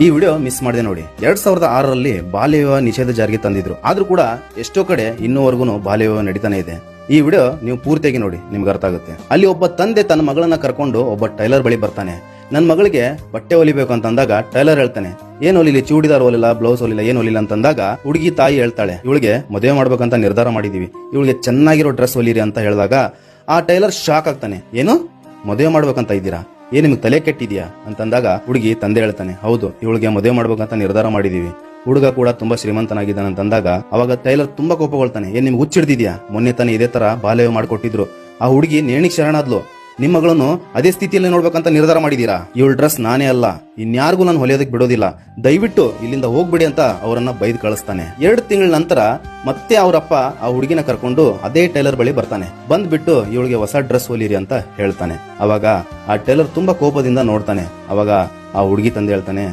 ಈ video miss ಮಾಡಿದೆ ನೋಡಿ. 2006ರಲ್ಲಿ ಬಾಲ್ಯ ವಿವಾಹ ನಿಷೇಧ ಜಾರಿಗೆ ತಂದಿದ್ರು. ಆದ್ರೂ ಕೂಡ ಎಷ್ಟೋ ಕಡೆ ಇನ್ನೂವರೆಗೂ ಬಾಲ್ಯ ವಿವಾಹ ನಡೀತಾನೆ ಇದೆ. ಈ ವಿಡಿಯೋ ನೀವು ಪೂರ್ತಿಯಾಗಿ ನೋಡಿ, ನಿಮ್ಗೆ ಅರ್ಥ ಆಗುತ್ತೆ. ಅಲ್ಲಿ ಒಬ್ಬ ತಂದೆ ತನ್ನ ಮಗಳನ್ನ ಕರ್ಕೊಂಡು ಒಬ್ಬ ಟೈಲರ್ ಬಳಿ ಬರ್ತಾನೆ. ನನ್ನ ಮಗಳಿಗೆ ಬಟ್ಟೆ ಹೊಲಿಬೇಕು ಅಂತ ಅಂದಾಗ ಟೈಲರ್ ಹೇಳ್ತಾನೆ, ಏನ್ ಹೊಲಿಲಿ, ಚೂಡಿದಾರ್ ಹೊಲಿಲ್ಲ, ಬ್ಲೌಸ್ ಹೊಲಿಲ್ಲ, ಏನ್ ಹೊಲಿಲ್ಲ ಅಂತಂದಾಗ ಹುಡುಗಿ ತಾಯಿ ಹೇಳ್ತಾಳೆ, ಇವಳಿಗೆ ಮದುವೆ ಮಾಡ್ಬೇಕಂತ ನಿರ್ಧಾರ ಮಾಡಿದೀವಿ, ಇವಳಿಗೆ ಚೆನ್ನಾಗಿರೋ ಡ್ರೆಸ್ ಹೊಲಿರಿ ಅಂತ ಹೇಳಿದಾಗ ಆ ಟೈಲರ್ ಶಾಕ್ ಆಗ್ತಾನೆ. ಏನು, ಮದುವೆ ಮಾಡ್ಬೇಕಂತ ಇದ್ದೀರಾ, ಏನ್ ನಿಮ್ಗೆ ತಲೆ ಕೆಟ್ಟಿದ್ಯಾ ಅಂತಂದಾಗ ಹುಡುಗಿ ತಂದೆ ಹೇಳ್ತಾನೆ, ಹೌದು, ಇವಳಿಗೆ ಮದುವೆ ಮಾಡ್ಬೇಕಂತ ನಿರ್ಧಾರ ಮಾಡಿದೀವಿ. ಹುಡುಗ ಕೂಡ ತುಂಬಾ ಶ್ರೀಮಂತನಾಗಿದ್ದಾನೆ ಅಂತಂದಾಗ ಅವಾಗ ಟೈಲರ್ ತುಂಬಾ ಕೋಪಗೊಳ್ತಾನೆ, ಏನ್ ನಿಮ್ಗೆ ಹುಚ್ಚಿಡ್ದಿದ್ಯಾ, ಮೊನ್ನೆ ತಾನೇ ಇದೇ ತರ ಬಾಲ್ಯ ಮಾಡ್ಕೊಟ್ಟಿದ್ರು, ಆ ಹುಡುಗಿ ನೇಣಿಗೆ ಶರಣಾದ್ಲು, ನಿಮ್ಮ ಮಗಳನ್ನು ಅದೇ ಸ್ಥಿತಿಯಲ್ಲಿ ನೋಡ್ಬೇಕಂತ ನಿರ್ಧಾರ ಮಾಡಿದೀರಾ, ಇವಳ ಡ್ರೆಸ್ ನಾನೇ ಅಲ್ಲ, ಇನ್ಯಾರಿಗೂ ನಾನು ಹೊಲಿಯೋದಕ್ಕೆ ಬಿಡೋದಿಲ್ಲ, ದಯವಿಟ್ಟು ಇಲ್ಲಿಂದ ಹೋಗ್ಬಿಡಿ ಅಂತ ಅವರನ್ನ ಬೈದ್ ಕಳಿಸ್ತಾನೆ. 2 ತಿಂಗಳ ನಂತರ ಮತ್ತೆ ಅವರಪ್ಪ ಆ ಹುಡುಗಿನ ಕರ್ಕೊಂಡು ಅದೇ ಟೈಲರ್ ಬಳಿ ಬರ್ತಾನೆ. ಬಂದ್ಬಿಟ್ಟು ಇವಳಿಗೆ ಹೊಸ ಡ್ರೆಸ್ ಹೊಲಿರಿ ಅಂತ ಹೇಳ್ತಾನೆ. ಅವಾಗ ಆ ಟೈಲರ್ ತುಂಬಾ ಕೋಪದಿಂದ ನೋಡ್ತಾನೆ. ಅವಾಗ ಆ ಹುಡುಗಿ ತಂದೆ ಹೇಳ್ತಾನೆ,